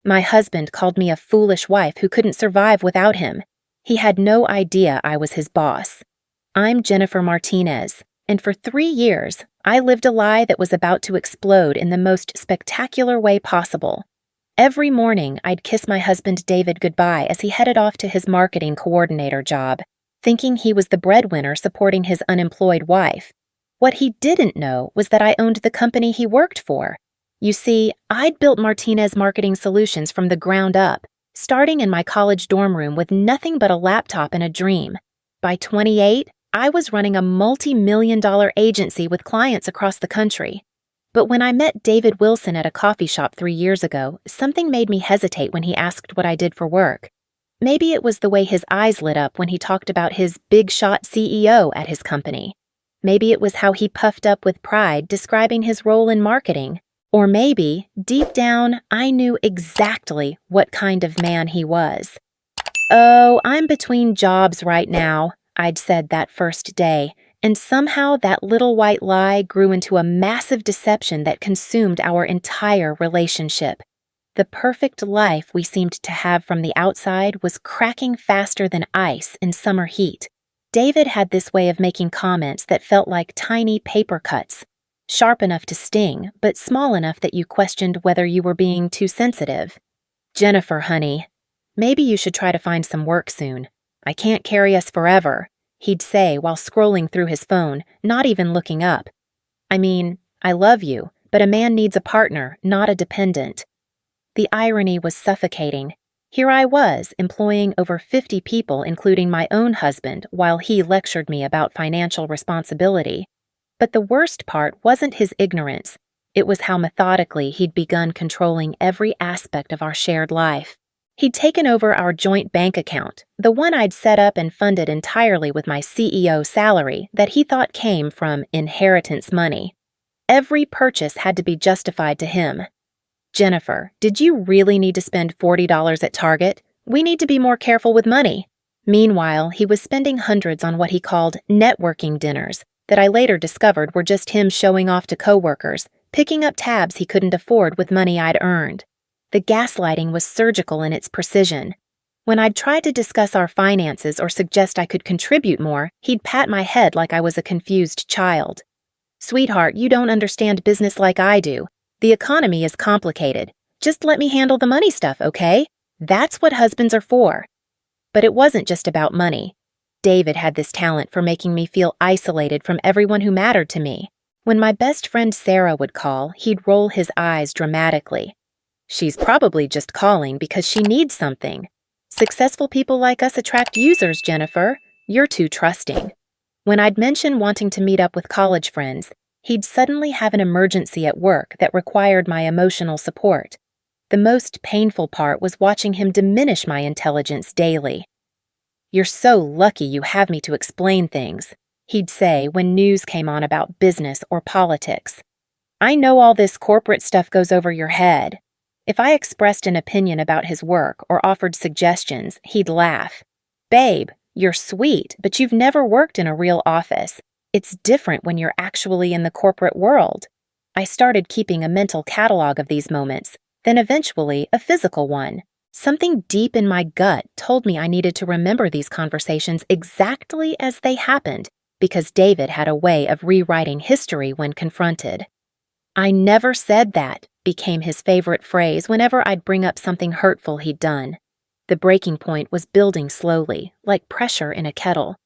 My husband called me a foolish wife who couldn't survive without him. He had no idea I was his boss. I'm Jennifer Martinez, and for 3 years, I lived a lie that was about to explode in the most spectacular way possible. Every morning, I'd kiss my husband David goodbye as he headed off to his marketing coordinator job, thinking he was the breadwinner supporting his unemployed wife. What he didn't know was that I owned the company he worked for. You see, I'd built Martinez Marketing Solutions from the ground up, starting in my college dorm room with nothing but a laptop and a dream. By 28, I was running a multi-million-dollar agency with clients across the country. But when I met David Wilson at a coffee shop 3 years ago, something made me hesitate when he asked what I did for work. Maybe it was the way his eyes lit up when he talked about his big-shot CEO at his company. Maybe it was how he puffed up with pride describing his role in marketing. Or maybe, deep down, I knew exactly what kind of man he was. "Oh, I'm between jobs right now," I'd said that first day, and somehow that little white lie grew into a massive deception that consumed our entire relationship. The perfect life we seemed to have from the outside was cracking faster than ice in summer heat. David had this way of making comments that felt like tiny paper cuts, sharp enough to sting, but small enough that you questioned whether you were being too sensitive. "Jennifer, honey, maybe you should try to find some work soon. I can't carry us forever," he'd say while scrolling through his phone, not even looking up. "I mean, I love you, but a man needs a partner, not a dependent." The irony was suffocating. Here I was, employing over 50 people, including my own husband, while he lectured me about financial responsibility. But the worst part wasn't his ignorance. It was how methodically he'd begun controlling every aspect of our shared life. He'd taken over our joint bank account, the one I'd set up and funded entirely with my CEO salary that he thought came from inheritance money. Every purchase had to be justified to him. "Jennifer, did you really need to spend $40 at Target? We need to be more careful with money." Meanwhile, he was spending hundreds on what he called networking dinners that I later discovered were just him showing off to coworkers, picking up tabs he couldn't afford with money I'd earned. The gaslighting was surgical in its precision. When I'd tried to discuss our finances or suggest I could contribute more, he'd pat my head like I was a confused child. "Sweetheart, you don't understand business like I do. The economy is complicated. Just let me handle the money stuff, okay? That's what husbands are for." But it wasn't just about money. David had this talent for making me feel isolated from everyone who mattered to me. When my best friend Sarah would call, he'd roll his eyes dramatically. "She's probably just calling because she needs something. Successful people like us attract users, Jennifer. You're too trusting." When I'd mention wanting to meet up with college friends, he'd suddenly have an emergency at work that required my emotional support. The most painful part was watching him diminish my intelligence daily. "You're so lucky you have me to explain things," he'd say when news came on about business or politics. "I know all this corporate stuff goes over your head." If I expressed an opinion about his work or offered suggestions, he'd laugh. "Babe, you're sweet, but you've never worked in a real office. It's different when you're actually in the corporate world." I started keeping a mental catalog of these moments, then eventually a physical one. Something deep in my gut told me I needed to remember these conversations exactly as they happened, because David had a way of rewriting history when confronted. "I never said that," became his favorite phrase whenever I'd bring up something hurtful he'd done. The breaking point was building slowly, like pressure in a kettle.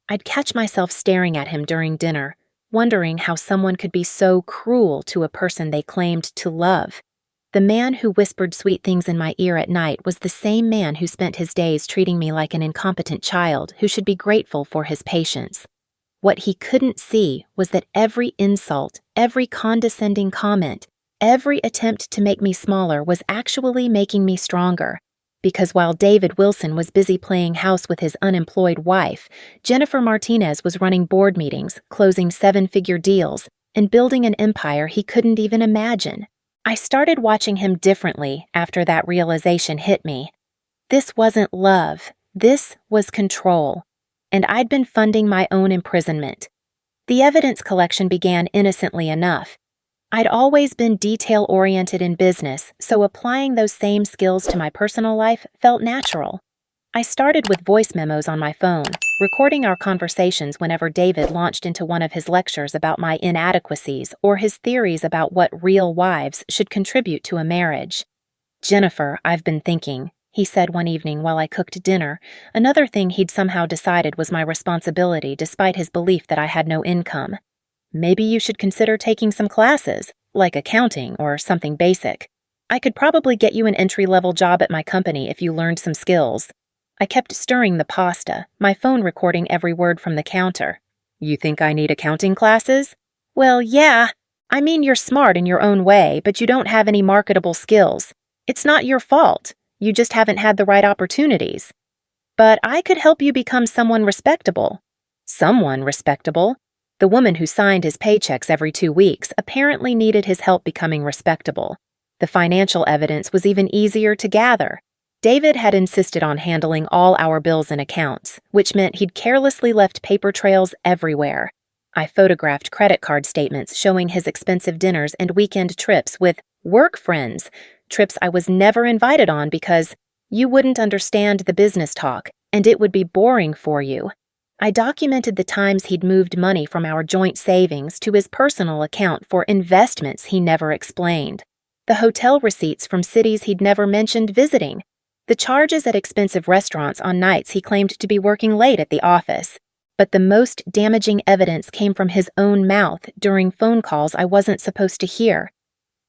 I'd catch myself staring at him during dinner, wondering how someone could be so cruel to a person they claimed to love. The man who whispered sweet things in my ear at night was the same man who spent his days treating me like an incompetent child who should be grateful for his patience. What he couldn't see was that every insult, every condescending comment, every attempt to make me smaller was actually making me stronger. Because while David Wilson was busy playing house with his unemployed wife, Jennifer Martinez was running board meetings, closing 7-figure deals, and building an empire he couldn't even imagine. I started watching him differently after that realization hit me. This wasn't love. This was control. And I'd been funding my own imprisonment. The evidence collection began innocently enough. I'd always been detail-oriented in business, so applying those same skills to my personal life felt natural. I started with voice memos on my phone, recording our conversations whenever David launched into one of his lectures about my inadequacies or his theories about what real wives should contribute to a marriage. "Jennifer, I've been thinking," he said one evening while I cooked dinner. Another thing he'd somehow decided was my responsibility despite his belief that I had no income. "Maybe you should consider taking some classes, like accounting or something basic. I could probably get you an entry-level job at my company if you learned some skills." I kept stirring the pasta, my phone recording every word from the counter. "You think I need accounting classes?" "Well, yeah. I mean, you're smart in your own way, but you don't have any marketable skills. It's not your fault. You just haven't had the right opportunities. But I could help you become someone respectable." Someone respectable? The woman who signed his paychecks every 2 weeks apparently needed his help becoming respectable. The financial evidence was even easier to gather. David had insisted on handling all our bills and accounts, which meant he'd carelessly left paper trails everywhere. I photographed credit card statements showing his expensive dinners and weekend trips with work friends, trips I was never invited on because you wouldn't understand the business talk, and it would be boring for you. I documented the times he'd moved money from our joint savings to his personal account for investments he never explained, the hotel receipts from cities he'd never mentioned visiting, the charges at expensive restaurants on nights he claimed to be working late at the office. But the most damaging evidence came from his own mouth during phone calls I wasn't supposed to hear.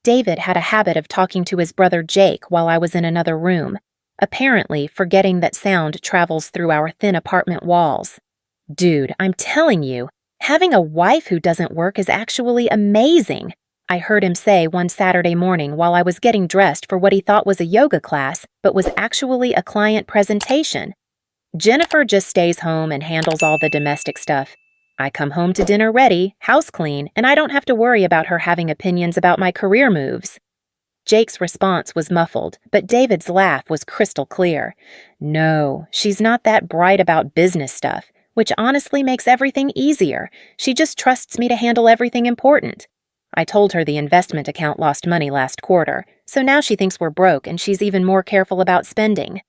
David had a habit of talking to his brother Jake while I was in another room, apparently forgetting that sound travels through our thin apartment walls. "Dude, I'm telling you, having a wife who doesn't work is actually amazing," I heard him say one Saturday morning while I was getting dressed for what he thought was a yoga class, but was actually a client presentation. "Jennifer just stays home and handles all the domestic stuff. I come home to dinner ready, house clean, and I don't have to worry about her having opinions about my career moves." Jake's response was muffled, but David's laugh was crystal clear. "No, she's not that bright about business stuff, which honestly makes everything easier. She just trusts me to handle everything important. I told her the investment account lost money last quarter, so now she thinks we're broke and she's even more careful about spending."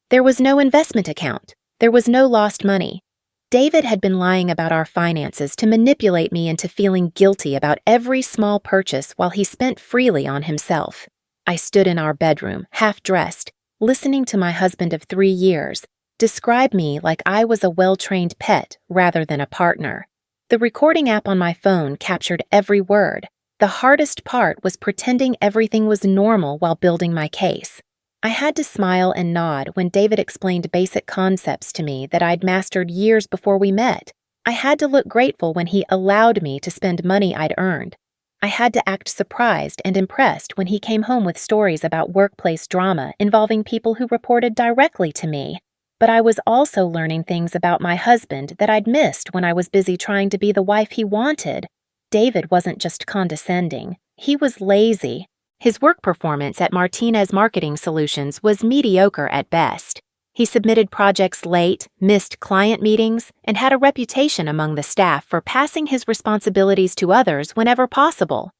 There was no investment account. There was no lost money. David had been lying about our finances to manipulate me into feeling guilty about every small purchase while he spent freely on himself. I stood in our bedroom, half-dressed, listening to my husband of 3 years describe me like I was a well-trained pet rather than a partner. The recording app on my phone captured every word. The hardest part was pretending everything was normal while building my case. I had to smile and nod when David explained basic concepts to me that I'd mastered years before we met. I had to look grateful when he allowed me to spend money I'd earned. I had to act surprised and impressed when he came home with stories about workplace drama involving people who reported directly to me. But I was also learning things about my husband that I'd missed when I was busy trying to be the wife he wanted. David wasn't just condescending. He was lazy. His work performance at Martinez Marketing Solutions was mediocre at best. He submitted projects late, missed client meetings, and had a reputation among the staff for passing his responsibilities to others whenever possible.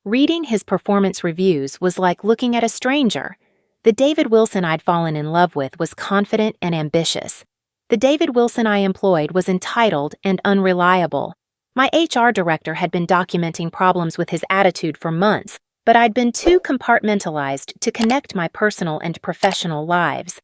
Reading his performance reviews was like looking at a stranger. The David Wilson I'd fallen in love with was confident and ambitious. The David Wilson I employed was entitled and unreliable. My HR director had been documenting problems with his attitude for months, but I'd been too compartmentalized to connect my personal and professional lives.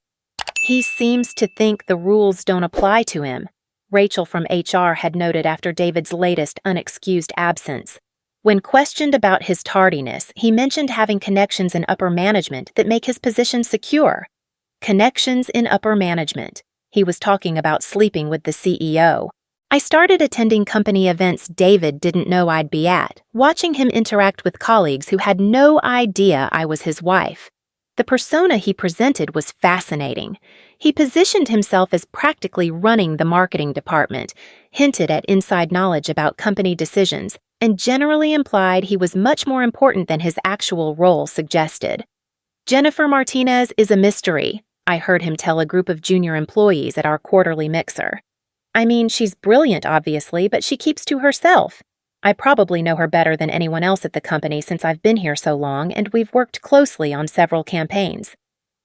"He seems to think the rules don't apply to him," Rachel from HR had noted after David's latest unexcused absence. When questioned about his tardiness, he mentioned having connections in upper management that make his position secure. Connections in upper management. He was talking about sleeping with the CEO. I started attending company events David didn't know I'd be at, watching him interact with colleagues who had no idea I was his wife. The persona he presented was fascinating. He positioned himself as practically running the marketing department, hinted at inside knowledge about company decisions, and generally implied he was much more important than his actual role suggested. "Jennifer Martinez is a mystery," I heard him tell a group of junior employees at our quarterly mixer. "I mean, she's brilliant, obviously, but she keeps to herself. I probably know her better than anyone else at the company since I've been here so long, and we've worked closely on several campaigns.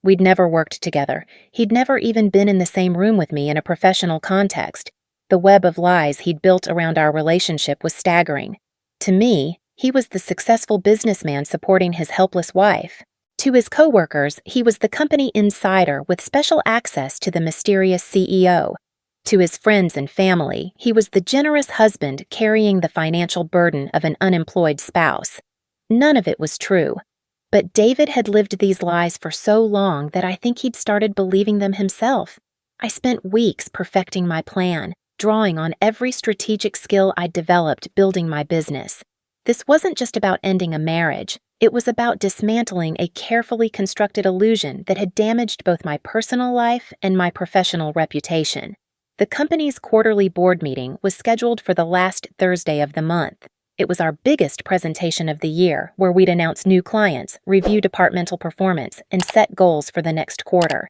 We'd never worked together. He'd never even been in the same room with me in a professional context. The web of lies he'd built around our relationship was staggering. To me, he was the successful businessman supporting his helpless wife. To his coworkers, he was the company insider with special access to the mysterious CEO. To his friends and family, he was the generous husband carrying the financial burden of an unemployed spouse. None of it was true. But David had lived these lies for so long that I think he'd started believing them himself. I spent weeks perfecting my plan, drawing on every strategic skill I'd developed building my business. This wasn't just about ending a marriage. It was about dismantling a carefully constructed illusion that had damaged both my personal life and my professional reputation. The company's quarterly board meeting was scheduled for the last Thursday of the month. It was our biggest presentation of the year, where we'd announce new clients, review departmental performance, and set goals for the next quarter.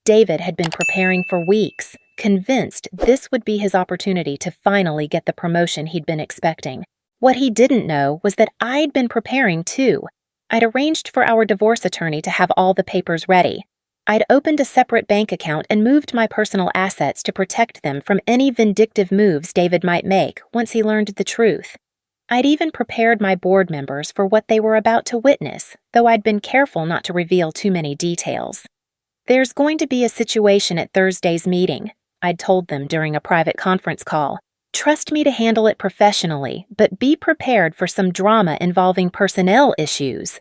David had been preparing for weeks, convinced this would be his opportunity to finally get the promotion he'd been expecting. What he didn't know was that I'd been preparing too. I'd arranged for our divorce attorney to have all the papers ready. I'd opened a separate bank account and moved my personal assets to protect them from any vindictive moves David might make once he learned the truth. I'd even prepared my board members for what they were about to witness, though I'd been careful not to reveal too many details. "There's going to be a situation at Thursday's meeting," I'd told them during a private conference call. "Trust me to handle it professionally, but be prepared for some drama involving personnel issues."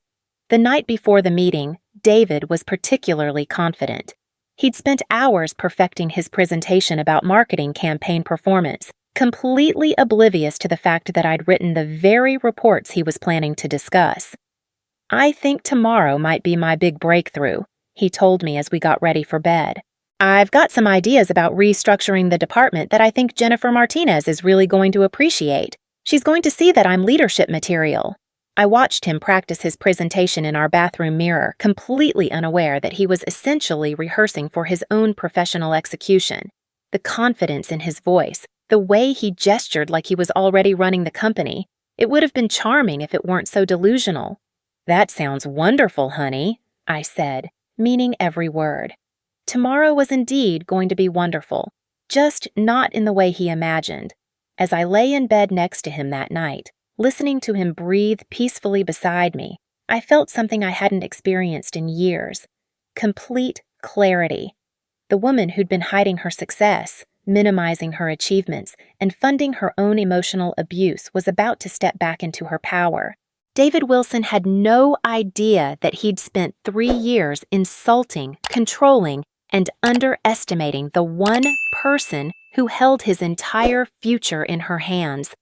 The night before the meeting, David was particularly confident. He'd spent hours perfecting his presentation about marketing campaign performance, completely oblivious to the fact that I'd written the very reports he was planning to discuss. "I think tomorrow might be my big breakthrough," he told me as we got ready for bed. "I've got some ideas about restructuring the department that I think Jennifer Martinez is really going to appreciate. She's going to see that I'm leadership material." I watched him practice his presentation in our bathroom mirror, completely unaware that he was essentially rehearsing for his own professional execution. The confidence in his voice, the way he gestured like he was already running the company, it would have been charming if it weren't so delusional. "That sounds wonderful, honey," I said, meaning every word. Tomorrow was indeed going to be wonderful, just not in the way he imagined. As I lay in bed next to him that night, listening to him breathe peacefully beside me, I felt something I hadn't experienced in years: complete clarity. The woman who'd been hiding her success, minimizing her achievements, and funding her own emotional abuse was about to step back into her power. David Wilson had no idea that he'd spent 3 years insulting, controlling, and underestimating the one person who held his entire future in her hands.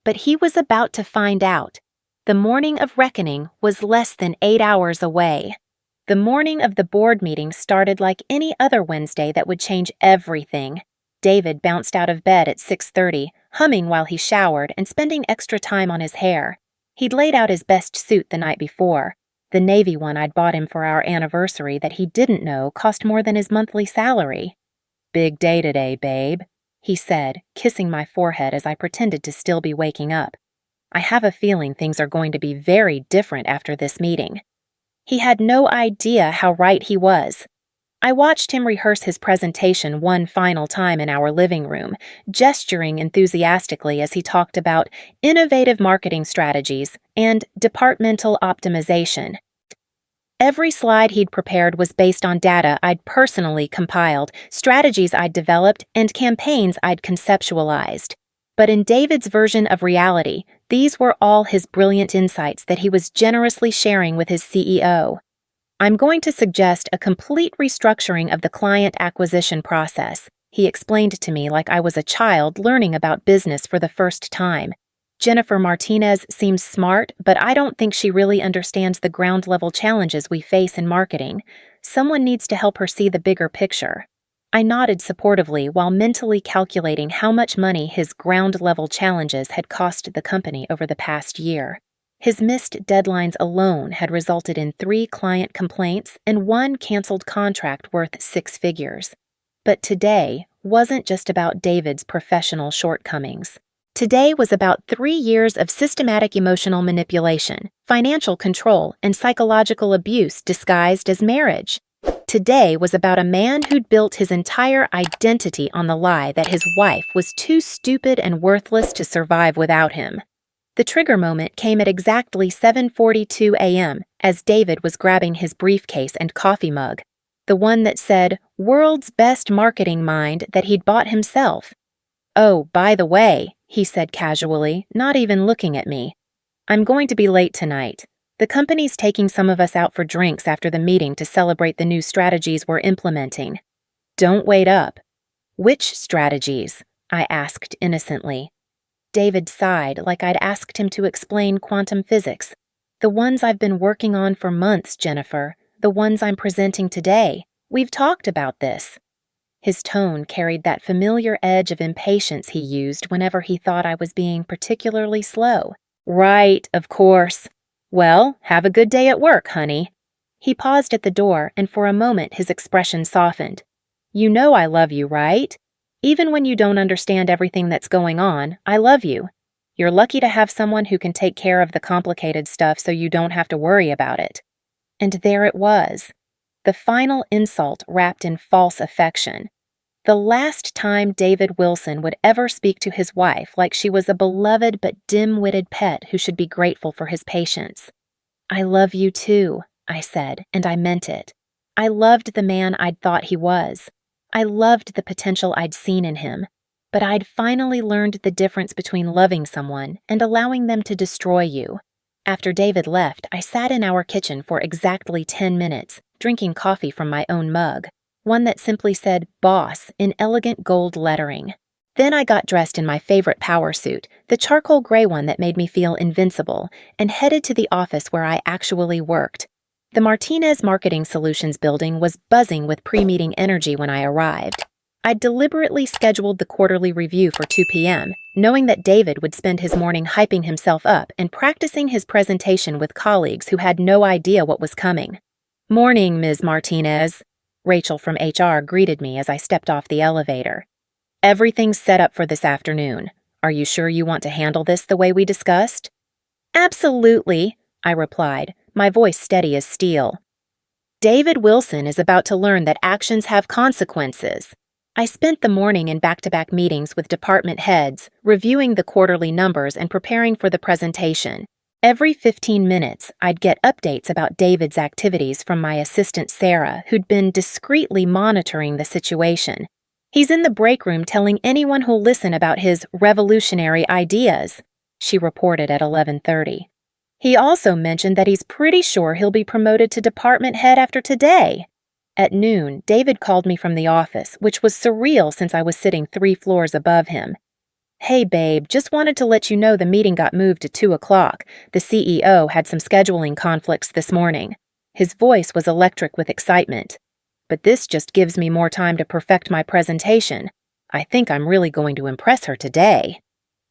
But he was about to find out. The morning of reckoning was less than 8 hours away. The morning of the board meeting started like any other Wednesday that would change everything. David bounced out of bed at 6:30, humming while he showered and spending extra time on his hair. He'd laid out his best suit the night before, the navy one I'd bought him for our anniversary that he didn't know cost more than his monthly salary. "Big day today, babe," he said, kissing my forehead as I pretended to still be waking up. "I have a feeling things are going to be very different after this meeting." He had no idea how right he was. I watched him rehearse his presentation one final time in our living room, gesturing enthusiastically as he talked about innovative marketing strategies and departmental optimization. Every slide he'd prepared was based on data I'd personally compiled, strategies I'd developed, and campaigns I'd conceptualized. But in David's version of reality, these were all his brilliant insights that he was generously sharing with his CEO. "I'm going to suggest a complete restructuring of the client acquisition process," he explained to me like I was a child learning about business for the first time. "Jennifer Martinez seems smart, but I don't think she really understands the ground-level challenges we face in marketing. Someone needs to help her see the bigger picture." I nodded supportively while mentally calculating how much money his ground-level challenges had cost the company over the past year. His missed deadlines alone had resulted in 3 client complaints and 1 canceled contract worth 6 figures. But today wasn't just about David's professional shortcomings. Today was about 3 years of systematic emotional manipulation, financial control, and psychological abuse disguised as marriage. Today was about a man who'd built his entire identity on the lie that his wife was too stupid and worthless to survive without him. The trigger moment came at exactly 7:42 a.m. as David was grabbing his briefcase and coffee mug, the one that said, "World's Best Marketing Mind," that he'd bought himself. "Oh, by the way," he said casually, not even looking at me, "I'm going to be late tonight. The company's taking some of us out for drinks after the meeting to celebrate the new strategies we're implementing. Don't wait up." "Which strategies?" I asked innocently. David sighed like I'd asked him to explain quantum physics. "The ones I've been working on for months, Jennifer. The ones I'm presenting today. We've talked about this." His tone carried that familiar edge of impatience he used whenever he thought I was being particularly slow. "Right, of course. Well, have a good day at work, honey." He paused at the door, and for a moment his expression softened. "You know I love you, right? Even when you don't understand everything that's going on, I love you. You're lucky to have someone who can take care of the complicated stuff so you don't have to worry about it." And there it was. The final insult wrapped in false affection. The last time David Wilson would ever speak to his wife like she was a beloved but dim-witted pet who should be grateful for his patience. "I love you too," I said, and I meant it. I loved the man I'd thought he was. I loved the potential I'd seen in him, but I'd finally learned the difference between loving someone and allowing them to destroy you. After David left, I sat in our kitchen for exactly 10 minutes, drinking coffee from my own mug, one that simply said "Boss" in elegant gold lettering. Then I got dressed in my favorite power suit, the charcoal gray one that made me feel invincible, and headed to the office where I actually worked. The Martinez Marketing Solutions building was buzzing with pre-meeting energy when I arrived. I'd deliberately scheduled the quarterly review for 2 p.m., knowing that David would spend his morning hyping himself up and practicing his presentation with colleagues who had no idea what was coming. "Morning, Ms. Martinez." Rachel from HR greeted me as I stepped off the elevator. "Everything's set up for this afternoon. Are you sure you want to handle this the way we discussed?" "Absolutely," I replied, my voice steady as steel. "David Wilson is about to learn that actions have consequences." I spent the morning in back-to-back meetings with department heads, reviewing the quarterly numbers and preparing for the presentation. Every 15 minutes, I'd get updates about David's activities from my assistant Sarah, who'd been discreetly monitoring the situation. "He's in the break room telling anyone who'll listen about his revolutionary ideas," she reported at 11:30. "He also mentioned that he's pretty sure he'll be promoted to department head after today." At noon, David called me from the office, which was surreal since I was sitting 3 floors above him. "Hey babe, just wanted to let you know the meeting got moved to 2 o'clock. The CEO had some scheduling conflicts this morning." His voice was electric with excitement. "But this just gives me more time to perfect my presentation. I think I'm really going to impress her today."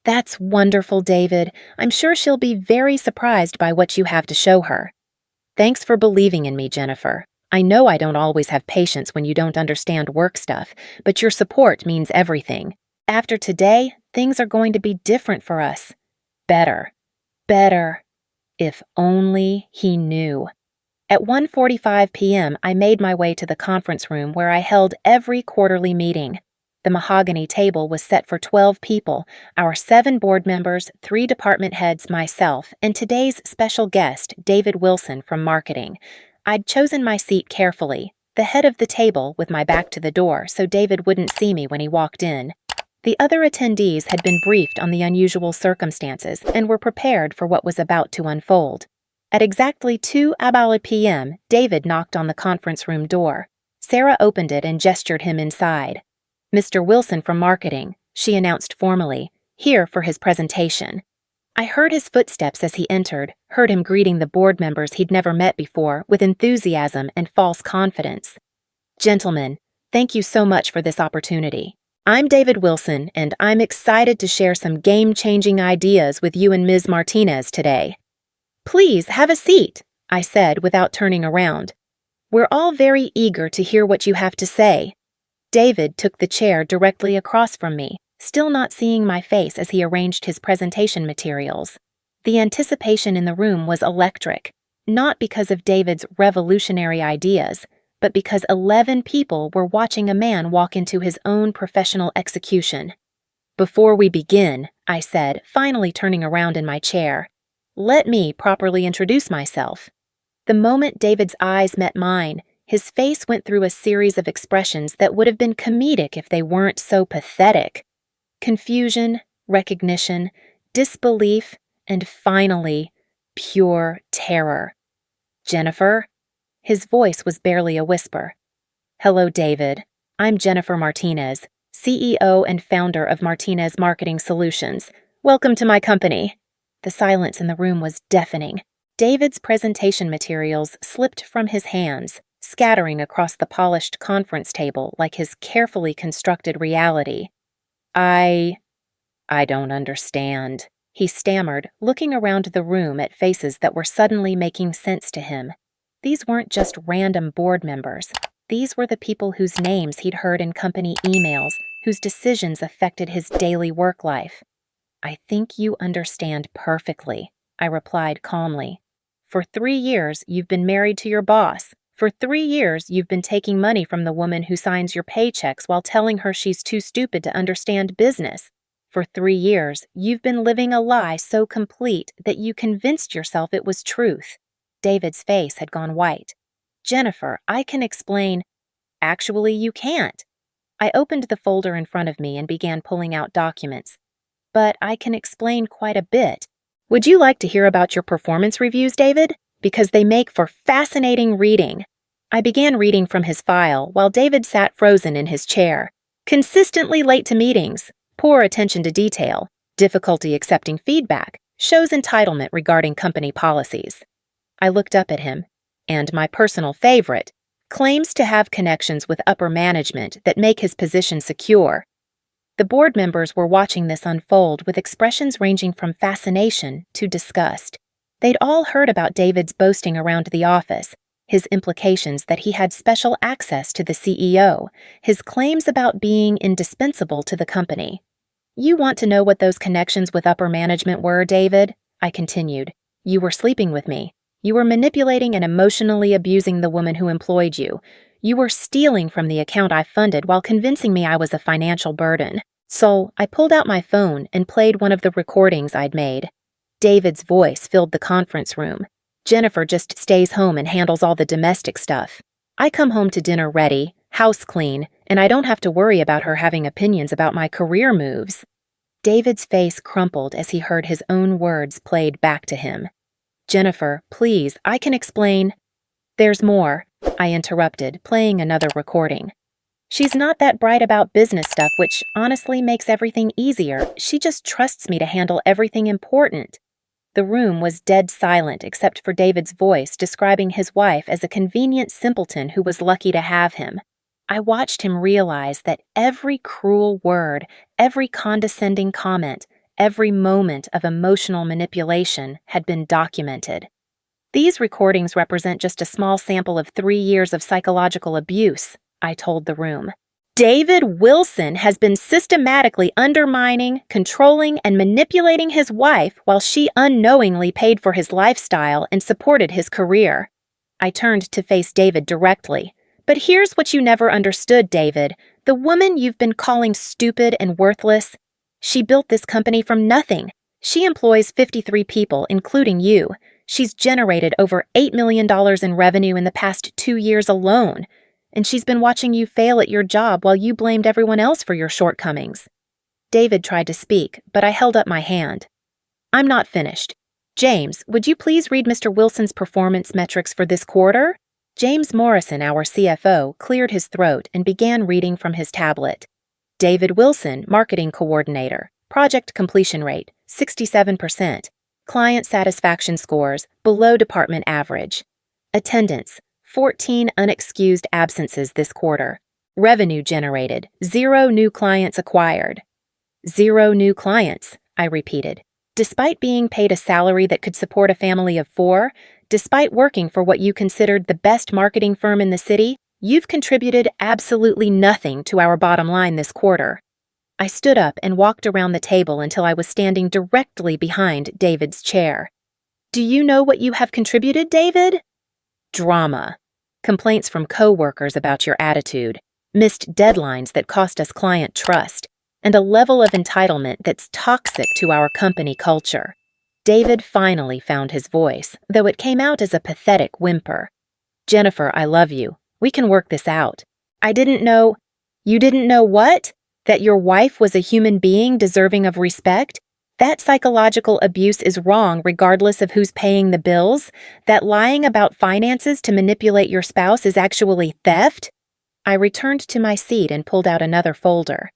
"That's wonderful, David. I'm sure she'll be very surprised by what you have to show her." "Thanks for believing in me, Jennifer. I know I don't always have patience when you don't understand work stuff, but your support means everything. After today, things are going to be different for us. Better. Better. If only he knew." At 1:45 p.m., I made my way to the conference room where I held every quarterly meeting. The mahogany table was set for 12 people, our 7 board members, 3 department heads, myself, and today's special guest, David Wilson from marketing. I'd chosen my seat carefully, the head of the table with my back to the door so David wouldn't see me when he walked in. The other attendees had been briefed on the unusual circumstances and were prepared for what was about to unfold. At exactly 2:00 p.m., David knocked on the conference room door. Sarah opened it and gestured him inside. "Mr. Wilson from marketing," she announced formally, "here for his presentation." I heard his footsteps as he entered, heard him greeting the board members he'd never met before with enthusiasm and false confidence. "Gentlemen, thank you so much for this opportunity. I'm David Wilson, and I'm excited to share some game-changing ideas with you and Ms. Martinez today." "Please, have a seat," I said without turning around. "We're all very eager to hear what you have to say." David took the chair directly across from me, still not seeing my face as he arranged his presentation materials. The anticipation in the room was electric, not because of David's revolutionary ideas, but because 11 people were watching a man walk into his own professional execution. "Before we begin," I said, finally turning around in my chair, "let me properly introduce myself." The moment David's eyes met mine, his face went through a series of expressions that would have been comedic if they weren't so pathetic. Confusion, recognition, disbelief, and finally, pure terror. "Jennifer?" His voice was barely a whisper. "Hello, David. I'm Jennifer Martinez, CEO and founder of Martinez Marketing Solutions. Welcome to my company." The silence in the room was deafening. David's presentation materials slipped from his hands, scattering across the polished conference table like his carefully constructed reality. I don't understand," he stammered, looking around the room at faces that were suddenly making sense to him. These weren't just random board members. These were the people whose names he'd heard in company emails, whose decisions affected his daily work life. "I think you understand perfectly," I replied calmly. "For 3 years, you've been married to your boss. For 3 years, you've been taking money from the woman who signs your paychecks while telling her she's too stupid to understand business. For 3 years, you've been living a lie so complete that you convinced yourself it was truth." David's face had gone white. "Jennifer, I can explain." "Actually, you can't." I opened the folder in front of me and began pulling out documents. "But I can explain quite a bit. Would you like to hear about your performance reviews, David? Because they make for fascinating reading." I began reading from his file while David sat frozen in his chair. "Consistently late to meetings, poor attention to detail, difficulty accepting feedback, shows entitlement regarding company policies." I looked up at him, and my personal favorite, claims to have connections with upper management that make his position secure. The board members were watching this unfold with expressions ranging from fascination to disgust. They'd all heard about David's boasting around the office, his implications that he had special access to the CEO, his claims about being indispensable to the company. "You want to know what those connections with upper management were, David?" I continued. "You were sleeping with me. You were manipulating and emotionally abusing the woman who employed you. You were stealing from the account I funded while convincing me I was a financial burden." So I pulled out my phone and played one of the recordings I'd made. David's voice filled the conference room. "Jennifer just stays home and handles all the domestic stuff. I come home to dinner ready, house clean, and I don't have to worry about her having opinions about my career moves." David's face crumpled as he heard his own words played back to him. "Jennifer, please, I can explain." "There's more," I interrupted, playing another recording. "She's not that bright about business stuff, which honestly makes everything easier. She just trusts me to handle everything important." The room was dead silent except for David's voice describing his wife as a convenient simpleton who was lucky to have him. I watched him realize that every cruel word, every condescending comment, every moment of emotional manipulation had been documented. "These recordings represent just a small sample of 3 years of psychological abuse," I told the room. "David Wilson has been systematically undermining, controlling, and manipulating his wife while she unknowingly paid for his lifestyle and supported his career." I turned to face David directly. "But here's what you never understood, David. The woman you've been calling stupid and worthless, she built this company from nothing. She employs 53 people, including you. She's generated over $8 million in revenue in the past 2 years alone. And she's been watching you fail at your job while you blamed everyone else for your shortcomings." David tried to speak, but I held up my hand. "I'm not finished. James, would you please read Mr. Wilson's performance metrics for this quarter?" James Morrison, our CFO, cleared his throat and began reading from his tablet. "David Wilson, Marketing Coordinator. Project completion rate, 67%. Client satisfaction scores, below department average. Attendance, 14 unexcused absences this quarter. Revenue generated, 0 new clients acquired." "0 new clients," I repeated. "Despite being paid a salary that could support a family of 4, despite working for what you considered the best marketing firm in the city, you've contributed absolutely nothing to our bottom line this quarter." I stood up and walked around the table until I was standing directly behind David's chair. Do you know what you have contributed, David? Drama. Complaints from coworkers about your attitude, missed deadlines that cost us client trust, and a level of entitlement that's toxic to our company culture. David finally found his voice, though it came out as a pathetic whimper. Jennifer, I love you. We can work this out. I didn't know. You didn't know what? That your wife was a human being deserving of respect? That psychological abuse is wrong regardless of who's paying the bills? That lying about finances to manipulate your spouse is actually theft? I returned to my seat and pulled out another folder.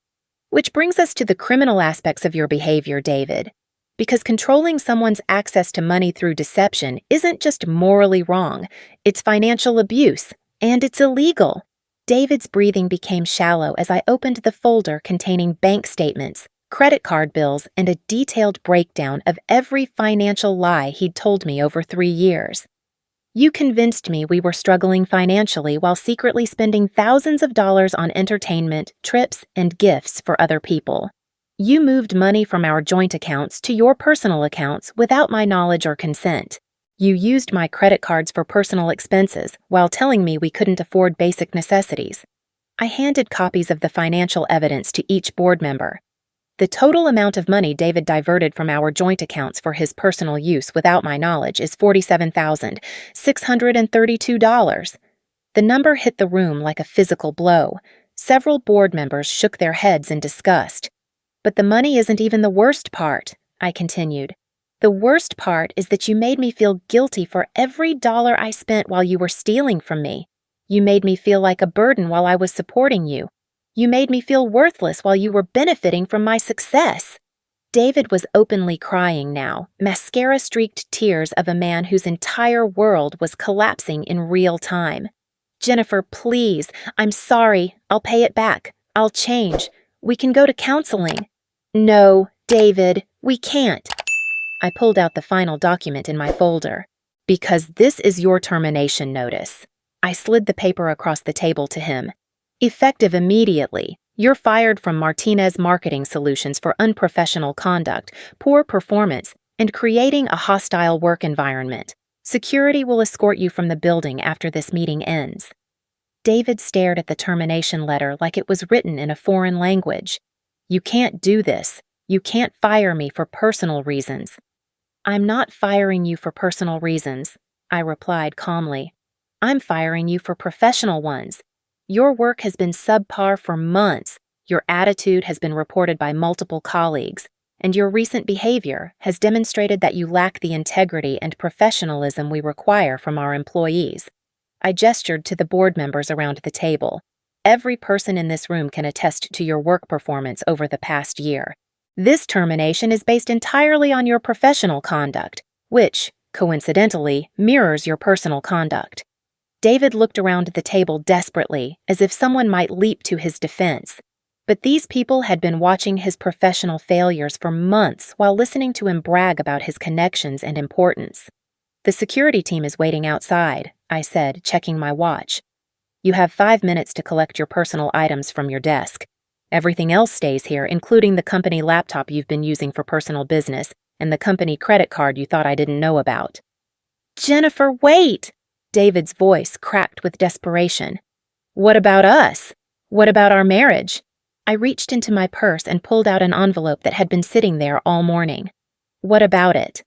Which brings us to the criminal aspects of your behavior, David. Because controlling someone's access to money through deception isn't just morally wrong, it's financial abuse, and it's illegal. David's breathing became shallow as I opened the folder containing bank statements, credit card bills, and a detailed breakdown of every financial lie he'd told me over 3 years. You convinced me we were struggling financially while secretly spending thousands of dollars on entertainment, trips, and gifts for other people. You moved money from our joint accounts to your personal accounts without my knowledge or consent. You used my credit cards for personal expenses while telling me we couldn't afford basic necessities. I handed copies of the financial evidence to each board member. The total amount of money David diverted from our joint accounts for his personal use without my knowledge is $47,632. The number hit the room like a physical blow. Several board members shook their heads in disgust. But the money isn't even the worst part, I continued. The worst part is that you made me feel guilty for every dollar I spent while you were stealing from me. You made me feel like a burden while I was supporting you. You made me feel worthless while you were benefiting from my success. David was openly crying now, mascara-streaked tears of a man whose entire world was collapsing in real time. Jennifer, please, I'm sorry. I'll pay it back. I'll change. We can go to counseling. No, David, we can't. I pulled out the final document in my folder. Because this is your termination notice. I slid the paper across the table to him. Effective immediately, you're fired from Martinez Marketing Solutions for unprofessional conduct, poor performance, and creating a hostile work environment. Security will escort you from the building after this meeting ends. David stared at the termination letter like it was written in a foreign language. You can't do this. You can't fire me for personal reasons. I'm not firing you for personal reasons, I replied calmly. I'm firing you for professional ones. Your work has been subpar for months. Your attitude has been reported by multiple colleagues, and your recent behavior has demonstrated that you lack the integrity and professionalism we require from our employees. I gestured to the board members around the table. Every person in this room can attest to your work performance over the past year. This termination is based entirely on your professional conduct, which, coincidentally, mirrors your personal conduct. David looked around the table desperately, as if someone might leap to his defense. But these people had been watching his professional failures for months while listening to him brag about his connections and importance. The security team is waiting outside, I said, checking my watch. You have 5 minutes to collect your personal items from your desk. Everything else stays here, including the company laptop you've been using for personal business and the company credit card you thought I didn't know about. Jennifer, wait! David's voice cracked with desperation. What about us? What about our marriage? I reached into my purse and pulled out an envelope that had been sitting there all morning. What about it?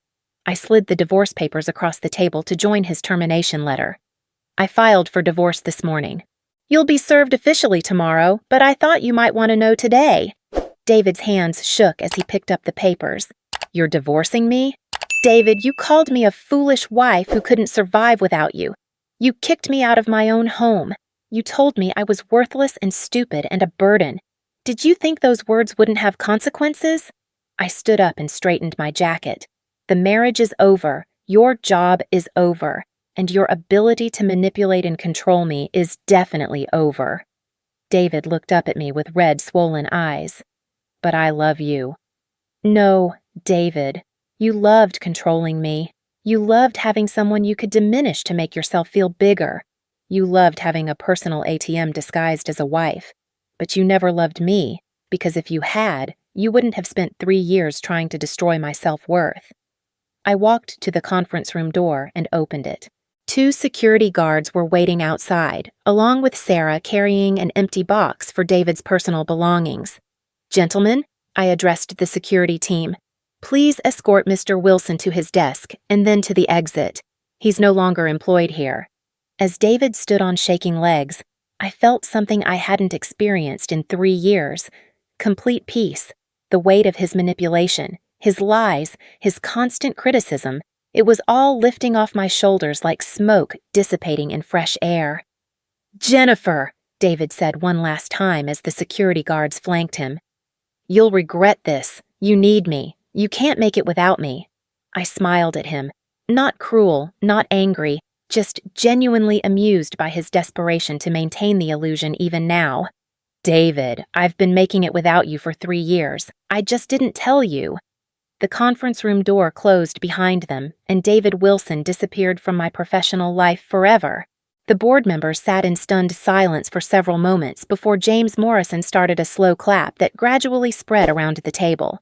I slid the divorce papers across the table to join his termination letter. I filed for divorce this morning. You'll be served officially tomorrow, but I thought you might want to know today. David's hands shook as he picked up the papers. You're divorcing me? David, you called me a foolish wife who couldn't survive without you. You kicked me out of my own home. You told me I was worthless and stupid and a burden. Did you think those words wouldn't have consequences? I stood up and straightened my jacket. The marriage is over. Your job is over. And your ability to manipulate and control me is definitely over. David looked up at me with red, swollen eyes. But I love you. No, David. You loved controlling me. You loved having someone you could diminish to make yourself feel bigger. You loved having a personal ATM disguised as a wife. But you never loved me. because if you had, you wouldn't have spent 3 years trying to destroy my self-worth. I walked to the conference room door and opened it. 2 security guards were waiting outside, along with Sarah carrying an empty box for David's personal belongings. "Gentlemen," I addressed the security team, "please escort Mr. Wilson to his desk and then to the exit. He's no longer employed here." As David stood on shaking legs, I felt something I hadn't experienced in 3 years. Complete peace. The weight of his manipulation, his lies, his constant criticism, it was all lifting off my shoulders like smoke dissipating in fresh air. "Jennifer," David said one last time as the security guards flanked him. "You'll regret this. You need me. You can't make it without me." I smiled at him, not cruel, not angry, just genuinely amused by his desperation to maintain the illusion even now. "David, I've been making it without you for 3 years. I just didn't tell you." The conference room door closed behind them, and David Wilson disappeared from my professional life forever. The board members sat in stunned silence for several moments before James Morrison started a slow clap that gradually spread around the table.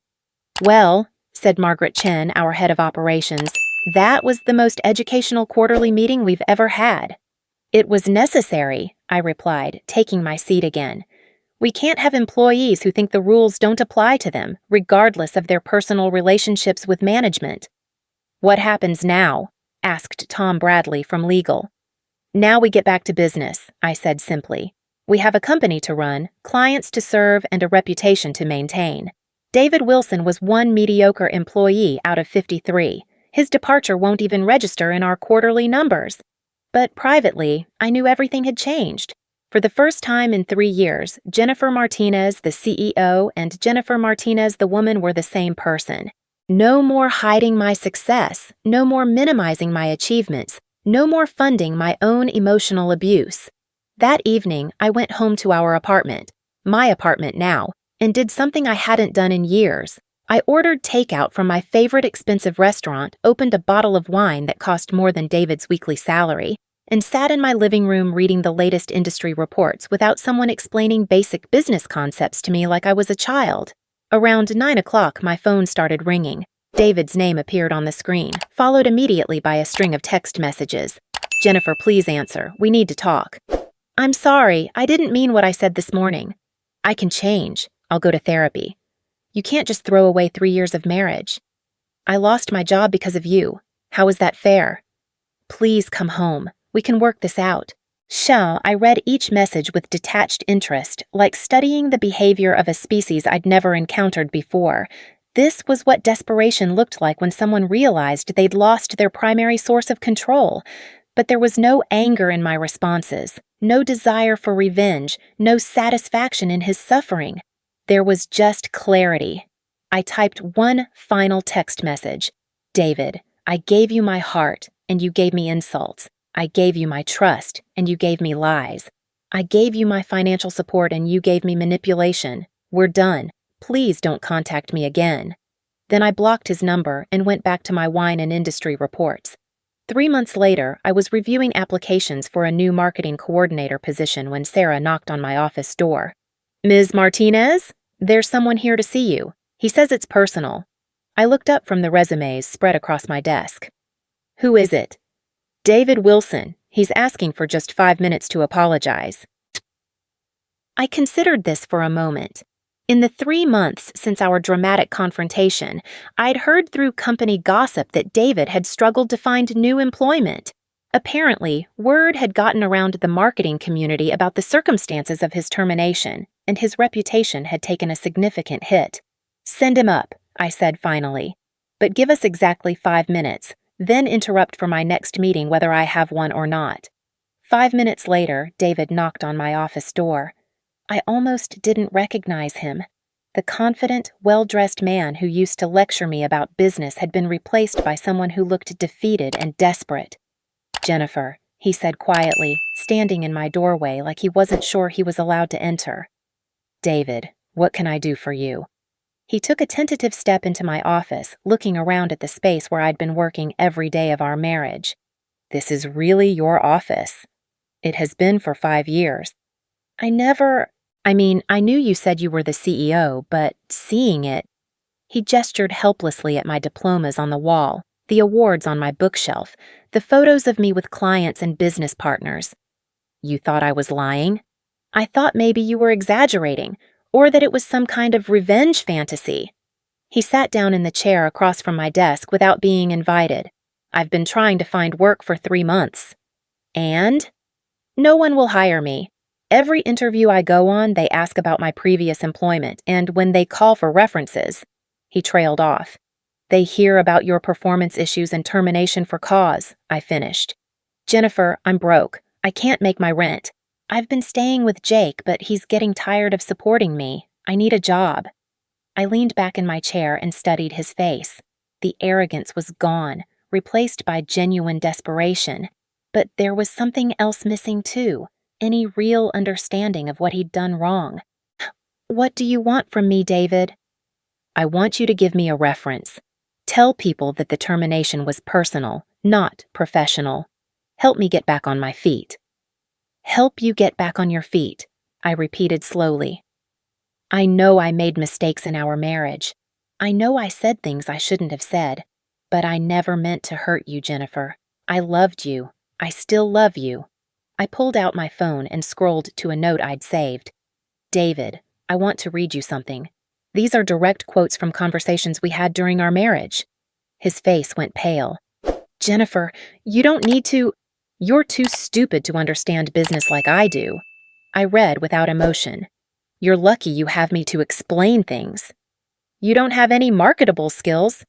"Well," said Margaret Chen, our head of operations, "that was the most educational quarterly meeting we've ever had." "It was necessary," I replied, taking my seat again. "We can't have employees who think the rules don't apply to them, regardless of their personal relationships with management." "What happens now?" asked Tom Bradley from legal. "Now we get back to business," I said simply. "We have a company to run, clients to serve, and a reputation to maintain. David Wilson was one mediocre employee out of 53. His departure won't even register in our quarterly numbers." But privately, I knew everything had changed. For the first time in 3 years, Jennifer Martinez, the CEO, and Jennifer Martinez, the woman, were the same person. No more hiding my success, no more minimizing my achievements, no more funding my own emotional abuse. That evening, I went home to our apartment, my apartment now, and did something I hadn't done in years. I ordered takeout from my favorite expensive restaurant, opened a bottle of wine that cost more than David's weekly salary, and sat in my living room reading the latest industry reports without someone explaining basic business concepts to me like I was a child. Around 9 o'clock, my phone started ringing. David's name appeared on the screen, followed immediately by a string of text messages. "Jennifer, please answer. We need to talk." "I'm sorry. I didn't mean what I said this morning." "I can change. I'll go to therapy." "You can't just throw away 3 years of marriage." "I lost my job because of you. How is that fair?" "Please come home. We can work this out." I read each message with detached interest, like studying the behavior of a species I'd never encountered before. This was what desperation looked like when someone realized they'd lost their primary source of control. But there was no anger in my responses, no desire for revenge, no satisfaction in his suffering. There was just clarity. I typed one final text message. "David, I gave you my heart, and you gave me insults. I gave you my trust, and you gave me lies. I gave you my financial support, and you gave me manipulation. We're done. Please don't contact me again." Then I blocked his number and went back to my wine and industry reports. 3 months later, I was reviewing applications for a new marketing coordinator position when Sarah knocked on my office door. "Ms. Martinez? There's someone here to see you. He says it's personal." I looked up from the resumes spread across my desk. "Who is it?" "David Wilson. He's asking for just 5 minutes to apologize." I considered this for a moment. In the 3 months since our dramatic confrontation, I'd heard through company gossip that David had struggled to find new employment. Apparently, word had gotten around the marketing community about the circumstances of his termination, and his reputation had taken a significant hit. "Send him up," I said finally. "But give us exactly 5 minutes, then interrupt for my next meeting whether I have one or not." 5 minutes later, David knocked on my office door. I almost didn't recognize him. The confident, well-dressed man who used to lecture me about business had been replaced by someone who looked defeated and desperate. "Jennifer," he said quietly, standing in my doorway like he wasn't sure he was allowed to enter. "David, what can I do for you?" He took a tentative step into my office, looking around at the space where I'd been working every day of our marriage. "This is really your office?" "It has been for 5 years. I I mean, I knew you said you were the CEO, but seeing it, he gestured helplessly at my diplomas on the wall, the awards on my bookshelf, the photos of me with clients and business partners. You thought I was lying? I thought maybe you were exaggerating, or that it was some kind of revenge fantasy. He sat down in the chair across from my desk without being invited. I've been trying to find work for 3 months. And? No one will hire me. Every interview I go on, they ask about my previous employment, and when they call for references, he trailed off. They hear about your performance issues and termination for cause, I finished. Jennifer, I'm broke. I can't make my rent. I've been staying with Jake, but he's getting tired of supporting me. I need a job. I leaned back in my chair and studied his face. The arrogance was gone, replaced by genuine desperation. But there was something else missing too, any real understanding of what he'd done wrong. What do you want from me, David? I want you to give me a reference. Tell people that the termination was personal, not professional. Help me get back on my feet. Help you get back on your feet, I repeated slowly. I know I made mistakes in our marriage. I know I said things I shouldn't have said, but I never meant to hurt you, Jennifer. I loved you. I still love you. I pulled out my phone and scrolled to a note I'd saved. David, I want to read you something. These are direct quotes from conversations we had during our marriage. His face went pale. Jennifer, you don't need to. You're too stupid to understand business like I do. I read without emotion. You're lucky you have me to explain things. You don't have any marketable skills.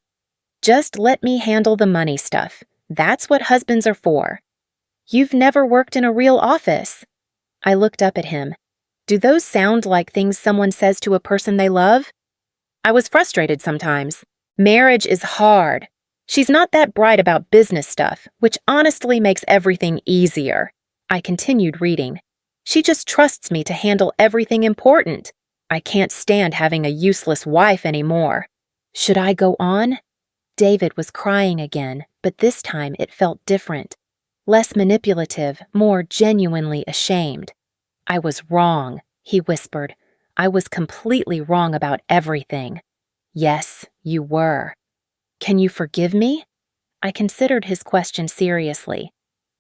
Just let me handle the money stuff. That's what husbands are for. You've never worked in a real office. I looked up at him. Do those sound like things someone says to a person they love? I was frustrated sometimes. Marriage is hard. She's not that bright about business stuff, which honestly makes everything easier. I continued reading. She just trusts me to handle everything important. I can't stand having a useless wife anymore. Should I go on? David was crying again, but this time it felt different. Less manipulative, more genuinely ashamed. I was wrong, he whispered. I was completely wrong about everything. Yes, you were. Can you forgive me? I considered his question seriously.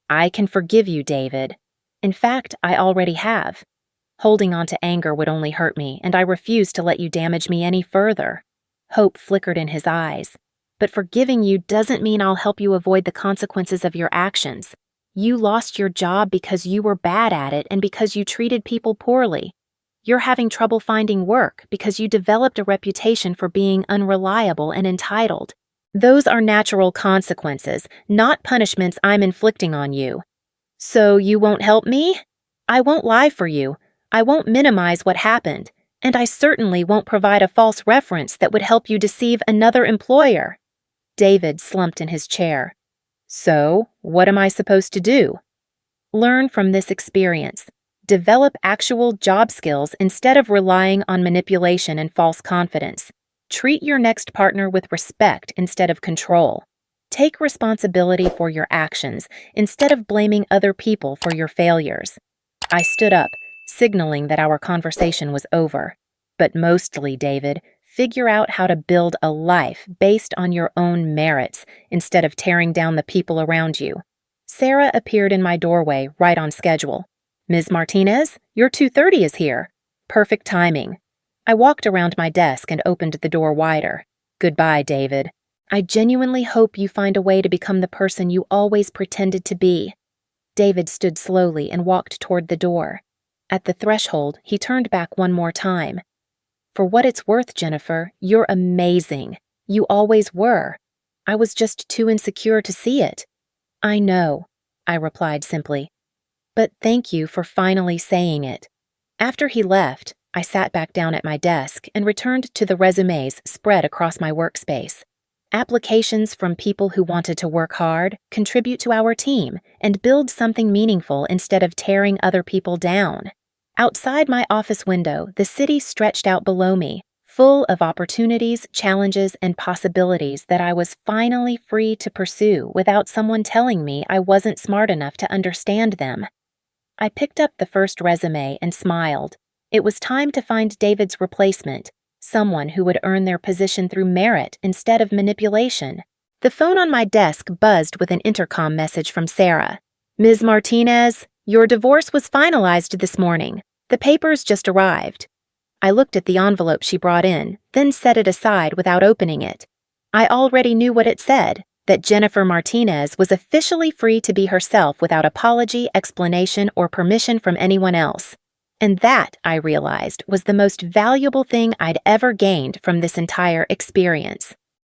I can forgive you, David. In fact, I already have. Holding on to anger would only hurt me, and I refused to let you damage me any further. Hope flickered in his eyes. But forgiving you doesn't mean I'll help you avoid the consequences of your actions. You lost your job because you were bad at it and because you treated people poorly. You're having trouble finding work because you developed a reputation for being unreliable and entitled. Those are natural consequences, not punishments I'm inflicting on you. So you won't help me? I won't lie for you. I won't minimize what happened. And I certainly won't provide a false reference that would help you deceive another employer. David slumped in his chair. So, what am I supposed to do? Learn from this experience. Develop actual job skills instead of relying on manipulation and false confidence. Treat your next partner with respect instead of control. Take responsibility for your actions instead of blaming other people for your failures. I stood up, signaling that our conversation was over. But mostly, David, figure out how to build a life based on your own merits instead of tearing down the people around you. Sarah appeared in my doorway right on schedule. Ms. Martinez, your 2:30 is here. Perfect timing. I walked around my desk and opened the door wider. Goodbye, David. I genuinely hope you find a way to become the person you always pretended to be. David stood slowly and walked toward the door. At the threshold, he turned back one more time. For what it's worth, Jennifer, you're amazing. You always were. I was just too insecure to see it. I know, I replied simply. But thank you for finally saying it. After he left, I sat back down at my desk and returned to the resumes spread across my workspace. Applications from people who wanted to work hard, contribute to our team, and build something meaningful instead of tearing other people down. Outside my office window, the city stretched out below me, full of opportunities, challenges, and possibilities that I was finally free to pursue without someone telling me I wasn't smart enough to understand them. I picked up the first resume and smiled. It was time to find David's replacement, someone who would earn their position through merit instead of manipulation. The phone on my desk buzzed with an intercom message from Sarah. "Ms. Martinez, your divorce was finalized this morning. The papers just arrived." I looked at the envelope she brought in, then set it aside without opening it. I already knew what it said, that Jennifer Martinez was officially free to be herself without apology, explanation, or permission from anyone else. And that, I realized, was the most valuable thing I'd ever gained from this entire experience.